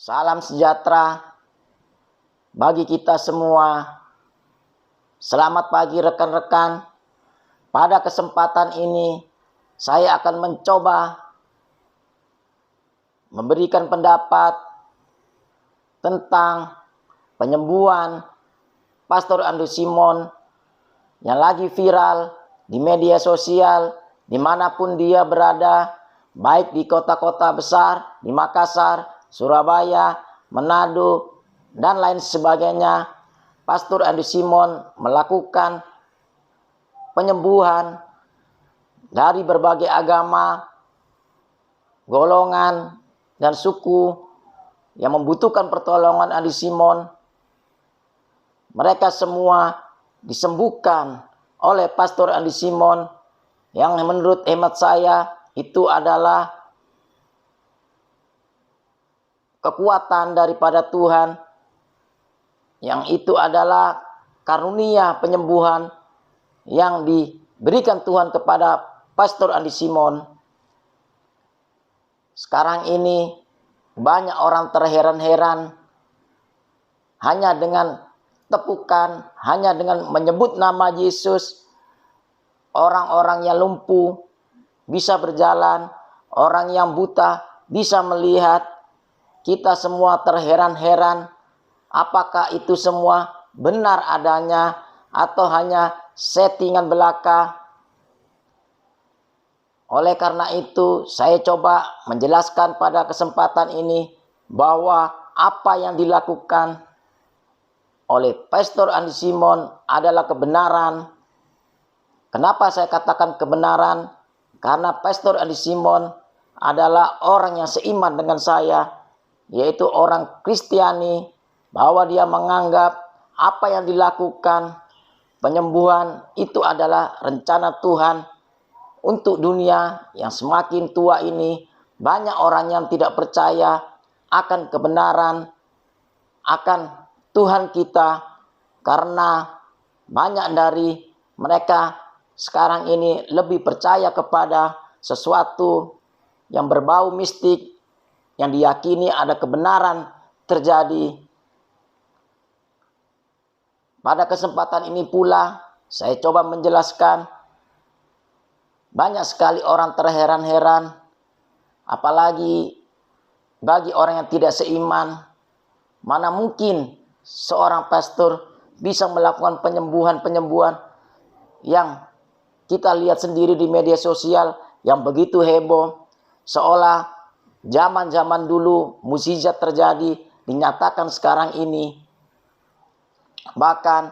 Salam sejahtera bagi kita semua. Selamat pagi rekan-rekan. Pada kesempatan ini saya akan mencoba memberikan pendapat tentang penyembuhan Pastor Andrew Simon yang lagi viral di media sosial dimanapun dia berada, baik di kota-kota besar, di Makassar, Surabaya, Manado, dan lain sebagainya. Pastor Andrew Simon melakukan penyembuhan dari berbagai agama, golongan, dan suku yang membutuhkan pertolongan Andrew Simon. Mereka semua disembuhkan oleh Pastor Andrew Simon yang menurut hemat saya itu adalah kekuatan daripada Tuhan, yang itu adalah karunia penyembuhan yang diberikan Tuhan kepada Pastor Andrew Simon. Sekarang ini banyak orang terheran-heran hanya dengan tepukan, hanya dengan menyebut nama Yesus. Orang-orang yang lumpuh bisa berjalan, orang yang buta bisa melihat. Kita semua terheran-heran, apakah itu semua benar adanya atau hanya settingan belaka. Oleh karena itu, saya coba menjelaskan pada kesempatan ini bahwa apa yang dilakukan oleh Pastor Andrew Simon adalah kebenaran. Kenapa saya katakan kebenaran? Karena Pastor Andrew Simon adalah orang yang seiman dengan saya, yaitu orang Kristiani, bahwa dia menganggap apa yang dilakukan penyembuhan itu adalah rencana Tuhan untuk dunia yang semakin tua ini. Banyak orang yang tidak percaya akan kebenaran, akan Tuhan kita, karena banyak dari mereka sekarang ini lebih percaya kepada sesuatu yang berbau mistik, yang diyakini ada kebenaran terjadi. Pada kesempatan ini pula saya coba menjelaskan, banyak sekali orang terheran-heran, apalagi bagi orang yang tidak seiman. Mana mungkin seorang pastor bisa melakukan penyembuhan-penyembuhan yang kita lihat sendiri di media sosial yang begitu heboh, seolah zaman-zaman dulu mukjizat terjadi dinyatakan sekarang ini. Bahkan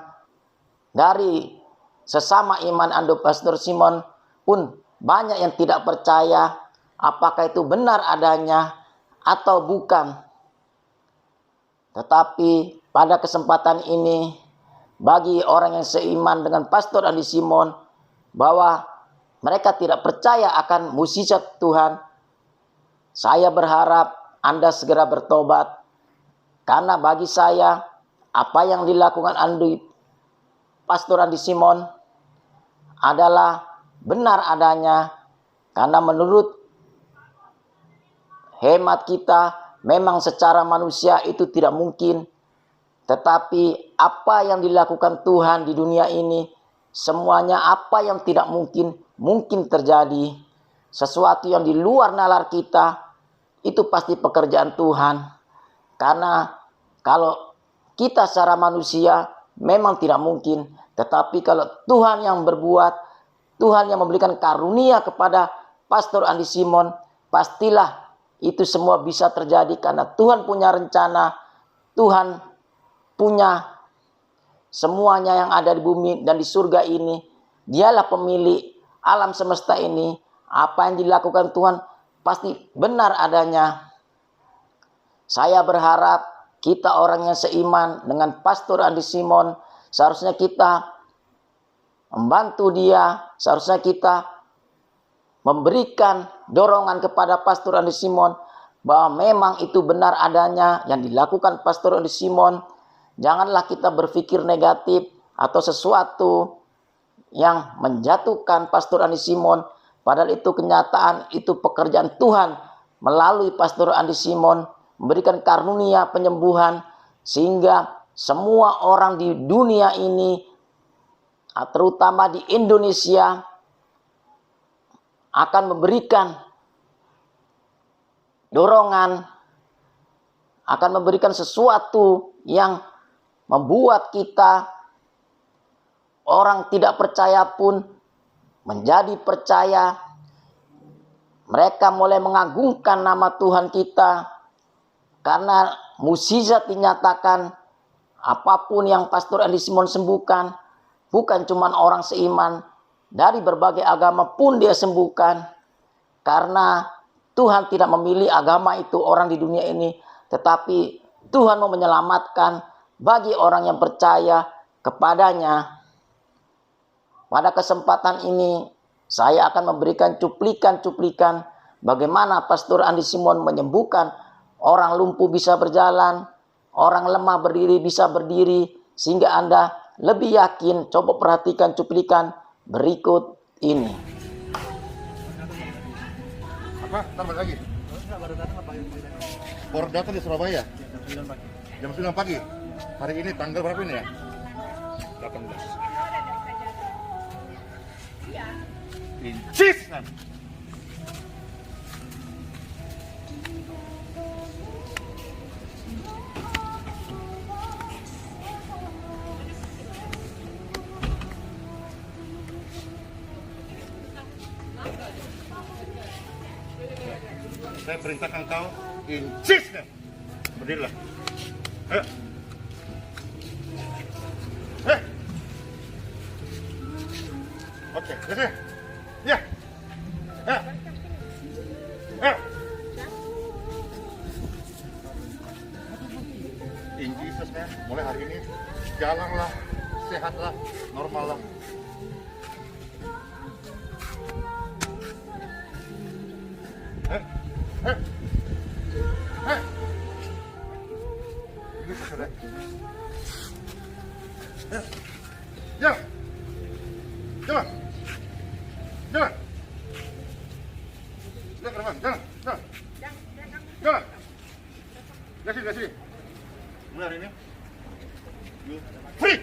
dari sesama iman Andrew Pastor Simon pun banyak yang tidak percaya apakah itu benar adanya atau bukan. Tetapi pada kesempatan ini, bagi orang yang seiman dengan Pastor Andrew Simon, bahwa mereka tidak percaya akan mukjizat Tuhan, saya berharap Anda segera bertobat. Karena bagi saya, apa yang dilakukan Pastor Andrew Simon adalah benar adanya. Karena menurut hemat kita, memang secara manusia itu tidak mungkin. Tetapi apa yang dilakukan Tuhan di dunia ini, semuanya apa yang tidak mungkin, mungkin terjadi. Sesuatu yang di luar nalar kita, itu pasti pekerjaan Tuhan. Karena kalau kita secara manusia memang tidak mungkin. Tetapi kalau Tuhan yang berbuat, Tuhan yang memberikan karunia kepada Pastor Andrew Simon, pastilah itu semua bisa terjadi. Karena Tuhan punya rencana, Tuhan punya semuanya yang ada di bumi dan di surga ini. Dialah pemilik alam semesta ini. Apa yang dilakukan Tuhan pasti benar adanya. Saya berharap kita orang yang seiman dengan Pastor Andrew Simon, seharusnya kita membantu dia, seharusnya kita memberikan dorongan kepada Pastor Andrew Simon bahwa memang itu benar adanya yang dilakukan Pastor Andrew Simon. Janganlah kita berpikir negatif atau sesuatu yang menjatuhkan Pastor Andrew Simon, padahal itu kenyataan, itu pekerjaan Tuhan melalui Pastor Andrew Simon memberikan karunia penyembuhan, sehingga semua orang di dunia ini, terutama di Indonesia, akan memberikan dorongan, akan memberikan sesuatu yang membuat kita, orang tidak percaya pun, menjadi percaya. Mereka mulai mengagungkan nama Tuhan kita, karena mukjizat dinyatakan. Apapun yang Pastor Andi Simon sembuhkan, bukan cuma orang seiman, dari berbagai agama pun dia sembuhkan. Karena Tuhan tidak memilih agama itu orang di dunia ini, tetapi Tuhan mau menyelamatkan bagi orang yang percaya kepadanya. Pada kesempatan ini, saya akan memberikan cuplikan-cuplikan bagaimana Pastor Andi Simon menyembuhkan orang lumpuh bisa berjalan, orang lemah berdiri bisa berdiri, sehingga Anda lebih yakin. Coba perhatikan cuplikan berikut ini. Apa? Tambah lagi. Baru datang di Surabaya. Jam 9 pagi. Hari ini tanggal berapa ini ya? 18. Incis. Saya perintahkan kau incis. Berdirilah. Ayo. Oke, sini. Ya. Ya. Ya. In Jesus kan, mulai hari ini jalanlah, sehatlah, normal lah. Ini sudah. Jalan. Jalan. Jalan. Jalan, jalan, jalan. Jalan. Lihat sini. Mulai hari ini. Free.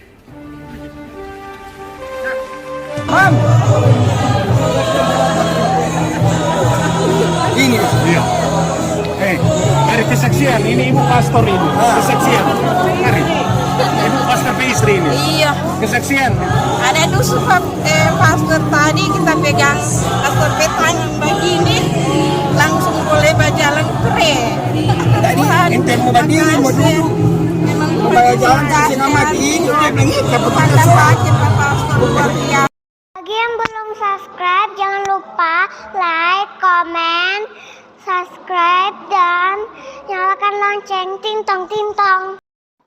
Ini Iya. dari kesaksian, ini ibu pastor ini. Kesaksian. Mari. Ibu pastor istri ini. Iya, Kesaksian. ada dusun pastor tadi kita pegang pastor petanya begini, langsung boleh berjalan keren. Tadi ente mau berdiri, mau duduk. Mau berjalan ke sini mati ini, dia bilang ini dapat Pada sakit Pak Pastor luar biasa. Bagi yang belum subscribe, jangan lupa like, comment, subscribe, dan nyalakan lonceng tintong-tintong.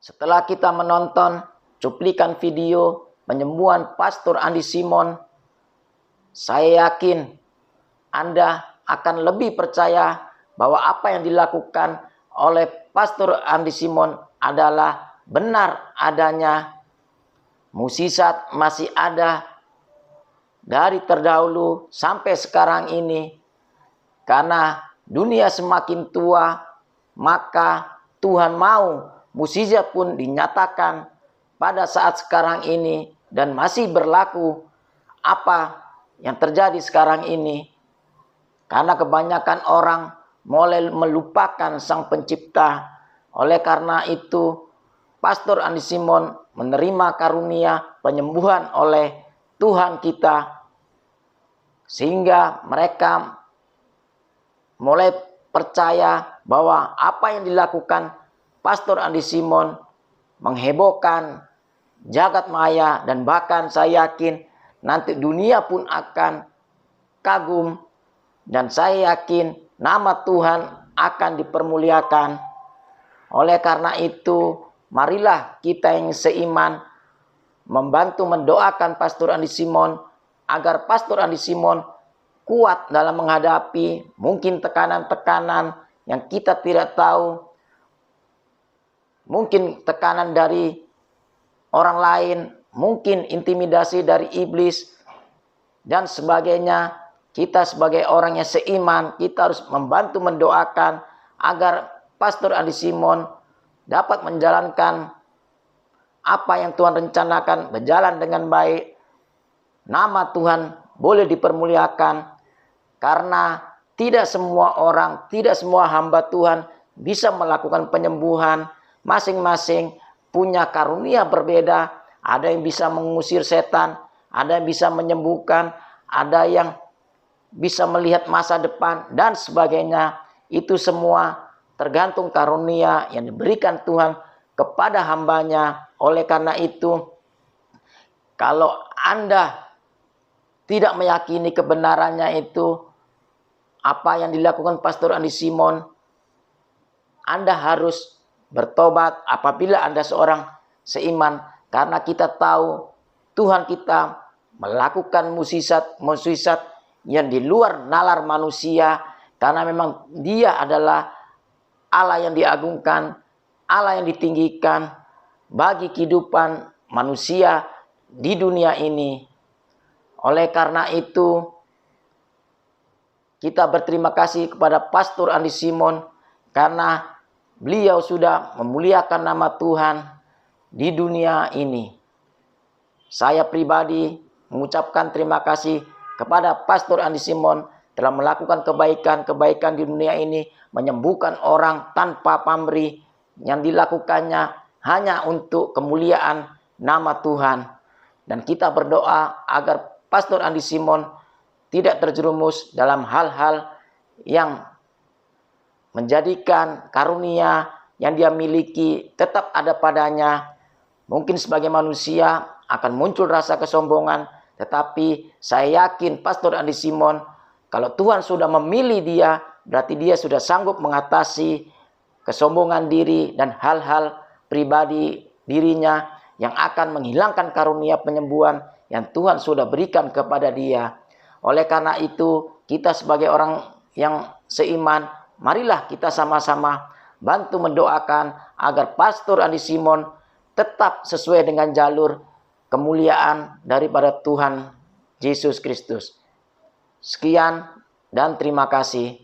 Setelah kita menonton cuplikan video penyembuhan Pastor Andi Simon, saya yakin Anda akan lebih percaya bahwa apa yang dilakukan oleh Pastor Andi Simon adalah benar adanya. Mukjizat masih ada dari terdahulu sampai sekarang ini. Karena dunia semakin tua, maka Tuhan mau mukjizat pun dinyatakan pada saat sekarang ini dan masih berlaku apa yang terjadi sekarang ini. Karena kebanyakan orang mulai melupakan Sang Pencipta. Oleh karena itu, Pastor Andi Simon menerima karunia penyembuhan oleh Tuhan kita, sehingga mereka mulai percaya bahwa apa yang dilakukan Pastor Andi Simon menghebohkan jagat maya, dan bahkan saya yakin nanti dunia pun akan kagum, dan saya yakin nama Tuhan akan dipermuliakan. Oleh karena itu, marilah kita yang seiman membantu mendoakan Pastor Andi Simon agar Pastor Andi Simon kuat dalam menghadapi mungkin tekanan-tekanan yang kita tidak tahu. Mungkin tekanan dari orang lain, mungkin intimidasi dari iblis, dan sebagainya. Kita sebagai orang yang seiman, kita harus membantu mendoakan agar Pastor Andi Simon dapat menjalankan apa yang Tuhan rencanakan berjalan dengan baik. Nama Tuhan boleh dipermuliakan karena tidak semua orang, tidak semua hamba Tuhan bisa melakukan penyembuhan. Masing-masing punya karunia berbeda. Ada yang bisa mengusir setan, ada yang bisa menyembuhkan, ada yang bisa melihat masa depan, dan sebagainya. Itu semua tergantung karunia yang diberikan Tuhan kepada hambanya. Oleh karena itu, kalau Anda tidak meyakini kebenarannya itu, apa yang dilakukan Pastor Andi Simon, Anda harus bertobat apabila Anda seorang seiman. Karena kita tahu Tuhan kita melakukan mukjizat yang di luar nalar manusia. Karena memang Dia adalah Allah yang diagungkan, Allah yang ditinggikan bagi kehidupan manusia di dunia ini. Oleh karena itu, kita berterima kasih kepada Pastor Andi Simon karena beliau sudah memuliakan nama Tuhan di dunia ini. Saya pribadi mengucapkan terima kasih kepada Pastor Andi Simon telah melakukan kebaikan-kebaikan di dunia ini, menyembuhkan orang tanpa pamrih, yang dilakukannya hanya untuk kemuliaan nama Tuhan. Dan kita berdoa agar Pastor Andi Simon tidak terjerumus dalam hal-hal yang menjadikan karunia yang dia miliki tetap ada padanya. Mungkin sebagai manusia akan muncul rasa kesombongan, tetapi saya yakin Pastor Andi Simon, kalau Tuhan sudah memilih dia, berarti dia sudah sanggup mengatasi kesombongan diri dan hal-hal pribadi dirinya yang akan menghilangkan karunia penyembuhan yang Tuhan sudah berikan kepada dia. Oleh karena itu, kita sebagai orang yang seiman, marilah kita sama-sama bantu mendoakan agar Pastor Andi Simon tetap sesuai dengan jalur kemuliaan daripada Tuhan Yesus Kristus. Sekian dan terima kasih.